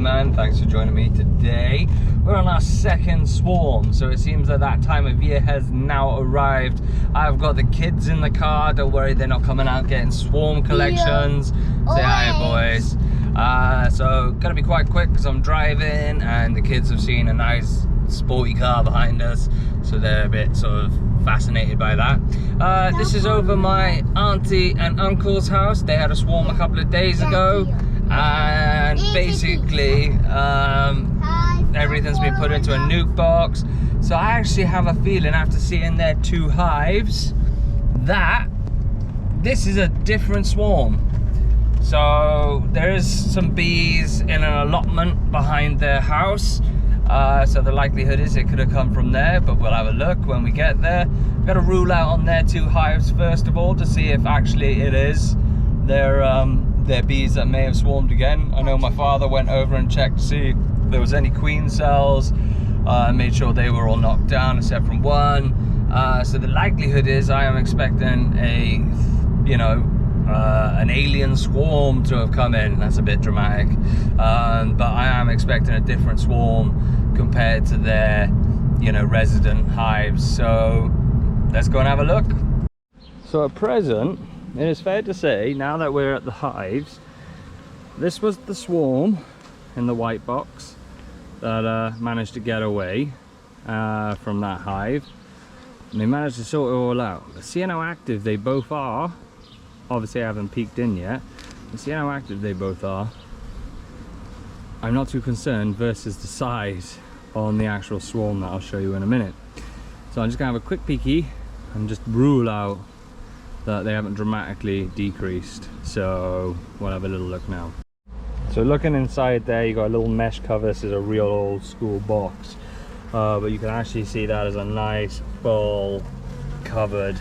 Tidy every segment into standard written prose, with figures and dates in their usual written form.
man, thanks for joining me today. We're on our second swarm, so it seems that time of year has now arrived. I've got the kids in the car, don't worry, they're not coming out getting swarm collections. Say hi, boys. So gonna be quite quick because I'm driving and the kids have seen a nice sporty car behind us, so they're a bit sort of fascinated by that. This is over my auntie and uncle's house. They had a swarm a couple of days ago, and basically everything's been put into a nuke box. So I actually have a feeling, after seeing their two hives, that this is a different swarm. So there is some bees in an allotment behind their house. So the likelihood is it could have come from there, but we'll have a look when we get there. Got to rule out on their two hives first of all to see if actually it is their bees that may have swarmed again. I know my father went over and checked to see if there was any queen cells, made sure they were all knocked down except from one. So the likelihood is I am expecting an alien swarm to have come in. That's a bit dramatic, but I am expecting a different swarm compared to their resident hives. So let's go and have a look. So at present, it is fair to say, now that we're at the hives, this was the swarm in the white box that managed to get away from that hive, and they managed to sort it all out. But see how active they both are. Obviously I haven't peeked in yet, but see how active they both are. I'm not too concerned versus the size on the actual swarm that I'll show you in a minute. So I'm just gonna have a quick peeky and just rule out that they haven't dramatically decreased. So we'll have a little look now. So looking inside there, you got a little mesh cover. This is a real old school box, but you can actually see that as a nice full covered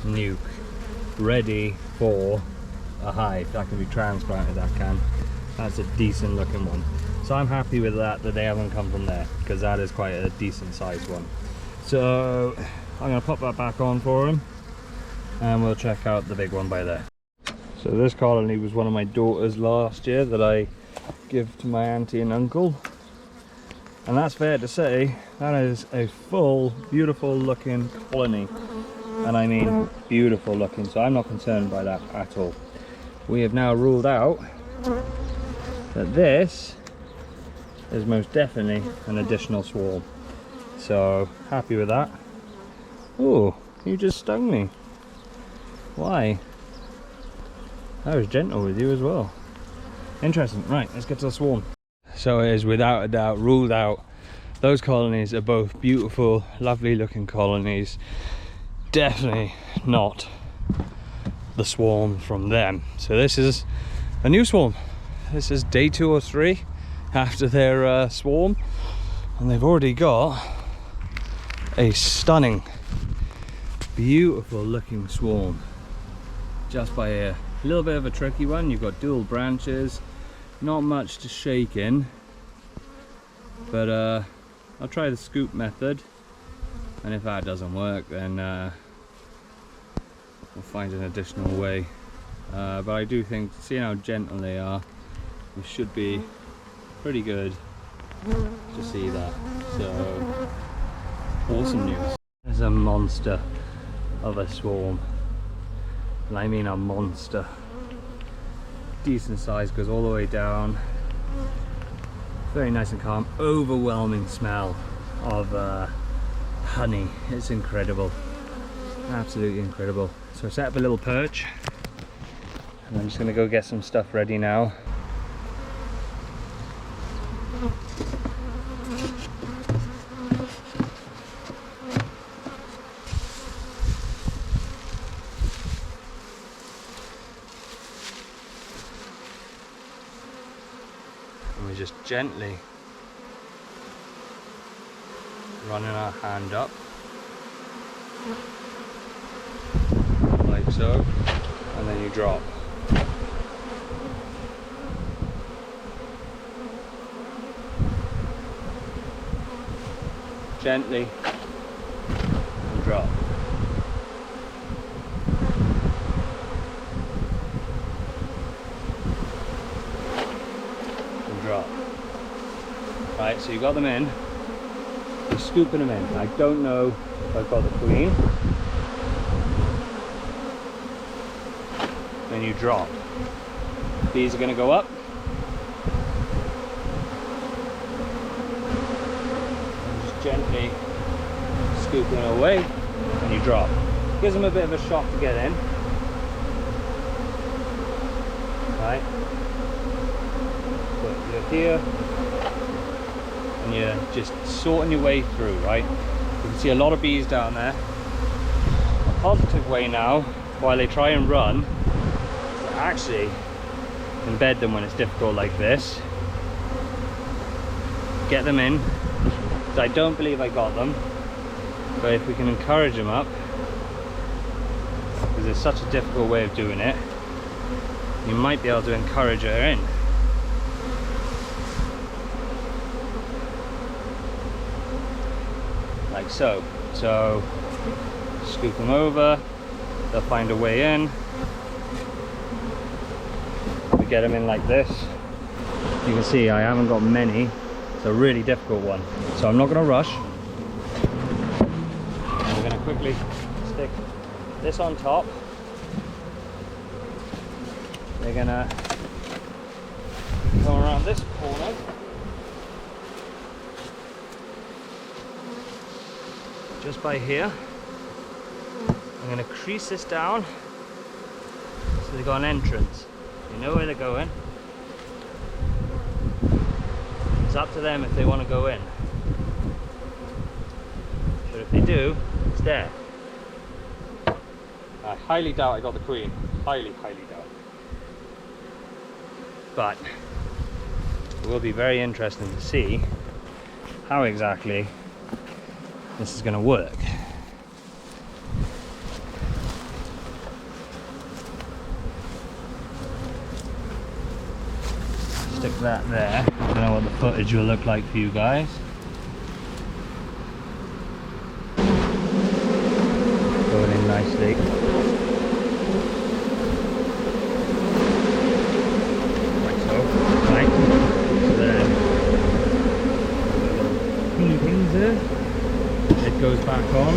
nuke ready for a hive that can be transplanted. That's a decent looking one. So I'm happy with that they haven't come from there, because that is quite a decent sized one. So I'm going to pop that back on for him and we'll check out the big one by there. So this colony was one of my daughters last year that I give to my auntie and uncle, and that's fair to say that is a full beautiful looking colony, and I mean beautiful looking, so I'm not concerned by that at all. We have now ruled out that this is most definitely an additional swarm, so happy with that. Oh, you just stung me. Why? I was gentle with you as well. Interesting. Right, let's get to the swarm. So it is without a doubt ruled out. Those colonies are both beautiful, lovely looking colonies. Definitely not the swarm from them. So this is a new swarm. This is day 2 or 3 after their swarm, and they've already got a stunning, beautiful looking swarm just by here. A little bit of a tricky one. You've got dual branches, not much to shake in, but I'll try the scoop method, and if that doesn't work then we'll find an additional way. But I do think, seeing how gentle they are, it should be pretty good to see that. So awesome news. There's a monster of a swarm, and I mean a monster. Decent size, goes all the way down, very nice and calm. Overwhelming smell of honey. It's incredible, absolutely incredible. So I set up a little perch, and I'm just going to go get some stuff ready now. And we're just gently running our hand up like so, and then you drop. Gently and drop. And drop. so you got them in, you're scooping them in. I don't know if I've got the queen. Then you drop. These are going to go up. And just gently scooping it away, and you drop. Gives them a bit of a shock to get in. Right. But you're here, and you're just sorting your way through, right? You can see a lot of bees down there. A positive way now, while they try and run, is to actually embed them when it's difficult like this. Get them in. So I don't believe I got them, but if we can encourage them up, because it's such a difficult way of doing it, you might be able to encourage her in. Like so. So scoop them over, they'll find a way in. We get them in like this. You can see I haven't got many. It's a really difficult one. So I'm not going to rush. I'm going to quickly stick this on top. They're going to go around this corner. Just by here. I'm going to crease this down so they've got an entrance. You know where they're going. It's up to them if they want to go in. But if they do, it's there. I highly doubt I got the queen. Highly, highly doubt. But it will be very interesting to see how exactly this is going to work. Stick that there. I don't know what the footage will look like for you guys. Going in nicely. Like so. Right. So then, little things there. It goes back on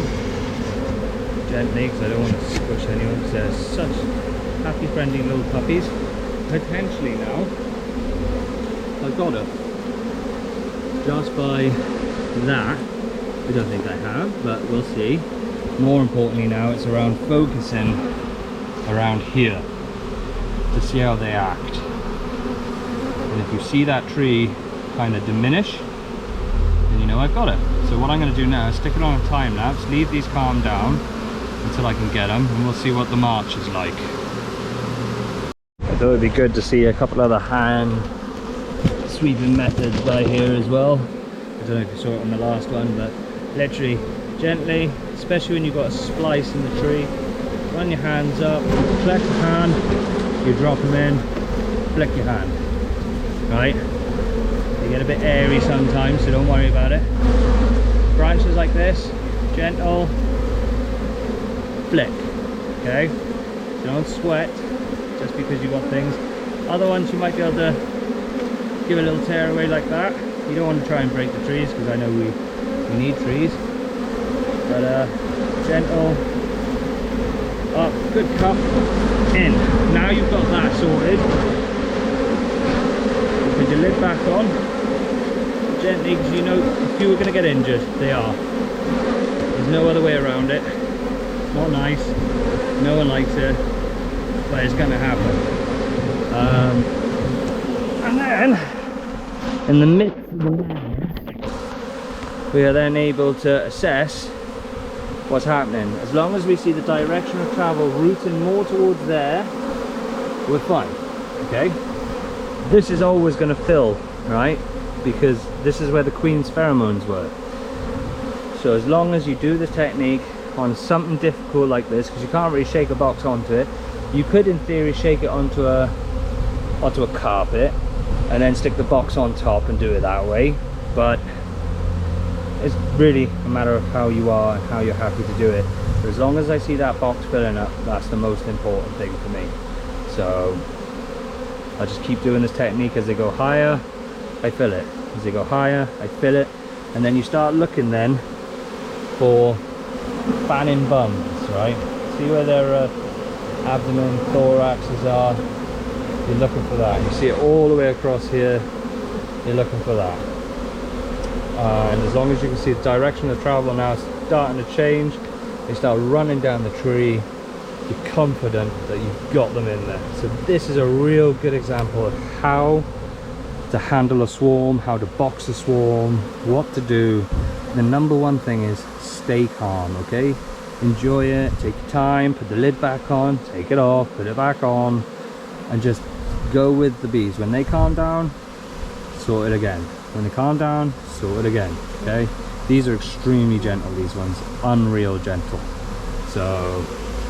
gently because I don't want to squish anyone because they're such happy, friendly little puppies. Potentially now, I've got her. Just by that, I don't think I have, but we'll see. More importantly now, it's around focusing around here to see how they act. And if you see that tree kind of diminish, then you know I've got it. So what I'm going to do now is stick it on a time lapse, leave these calm down until I can get them, and we'll see what the march is like. I thought it'd be good to see a couple other hand sweeping methods by here as well. I don't know if you saw it on the last one, but literally gently, especially when you've got a splice in the tree, run your hands up, collect the hand, you drop them in, flick your hand, right? They get a bit airy sometimes, so don't worry about it. Branches like this, gentle, flick, okay? Don't sweat just because you got things. Other ones you might be able to give a little tear away like that. You don't want to try and break the trees because I know we need trees. But gentle, up, good cup, in. Now you've got that sorted. Put your lid back on. Gently, because you know if you were going to get injured, they are. There's no other way around it. It's not nice. No one likes it. But it's going to happen. And then, in the midst of the madness, we are then able to assess what's happening. As long as we see the direction of travel routing more towards there, we're fine. Okay? This is always going to fill, right? Because this is where the queen's pheromones work. So as long as you do this technique on something difficult like this, because you can't really shake a box onto it, you could in theory shake it onto a carpet and then stick the box on top and do it that way, but it's really a matter of how you are and how you're happy to do it. But as long as I see that box filling up, that's the most important thing for me. So I'll just keep doing this technique. As they go higher, I fill it. As they go higher, I fill it, and then you start looking then for fanning bums, right? See where their abdomen, thoraxes are. You're looking for that. You see it all the way across here. You're looking for that. And as long as you can see the direction of travel now starting to change, they start running down the tree, you're confident that you've got them in there. So this is a real good example of how to handle a swarm, how to box a swarm, what to do. The number one thing is stay calm, okay? Enjoy it, take your time, put the lid back on, take it off, put it back on, and just go with the bees. When they calm down, sort it again. When they calm down, sort it again, okay? These are extremely gentle, these ones, unreal gentle. So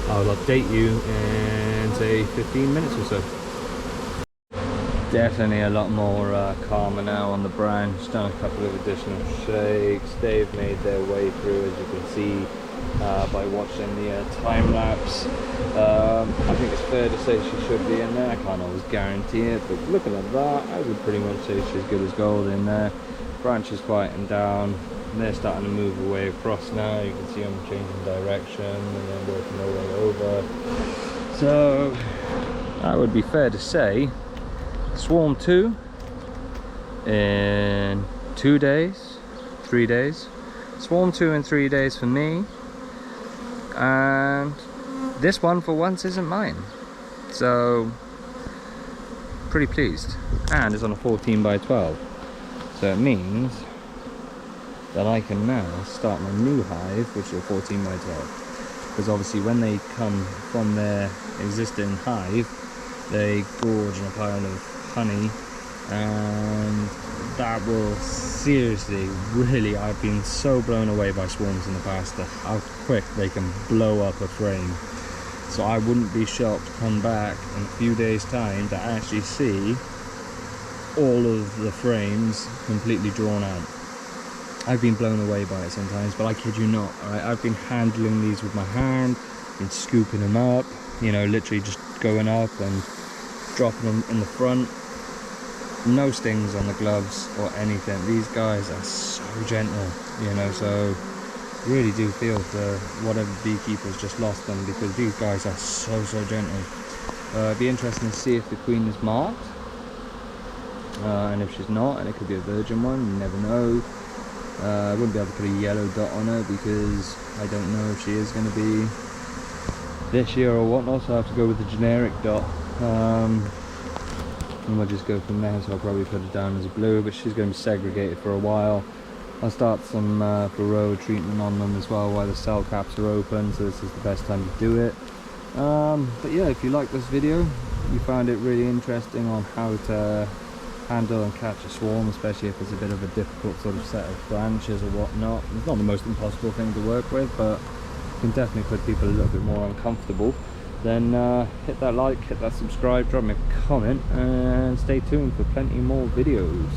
I'll update you in say 15 minutes or so. Definitely a lot more calmer now on the brown. Just done a couple of additional shakes. They've made their way through, as you can see by watching the time lapse. I think it's fair to say she should be in there. I can't always guarantee it, but looking at that, I would pretty much say she's good as gold in there. Branch is quieting down. And they're starting to move away across now. You can see them changing direction and then working their way over. So that would be fair to say. Swarm 2 in 2 days, 3 days. Swarm 2 in 3 days for me, and this one for once isn't mine, so pretty pleased. And it's on a 14 by 12, so it means that I can now start my new hive, which is a 14 by 12, because obviously when they come from their existing hive, they gorge on a pile of honey, and that will seriously, really, I've been so blown away by swarms in the past at how quick they can blow up a frame. So I wouldn't be shocked to come back in a few days time to actually see all of the frames completely drawn out. I've been blown away by it sometimes, but I kid you not, alright? I've been handling these with my hand, been scooping them up, you know, literally just going up and dropping them in the front. No stings on the gloves or anything. These guys are so gentle, you know, so really do feel for whatever beekeepers just lost them, because these guys are so gentle. It'd be interesting to see if the queen is marked, and if she's not, and it could be a virgin one, you never know. I wouldn't be able to put a yellow dot on her because I don't know if she is going to be this year or whatnot, so I have to go with the generic dot. And we'll just go from there. So I'll probably put it down as a blue, but she's going to be segregated for a while. I'll start some varroa treatment on them as well while the cell caps are open, so this is the best time to do it. But yeah, if you like this video, you found it really interesting on how to handle and catch a swarm, especially if it's a bit of a difficult sort of set of branches or whatnot. It's not the most impossible thing to work with, but it can definitely put people a little bit more uncomfortable. Then hit that like, hit that subscribe, drop me a comment, and stay tuned for plenty more videos.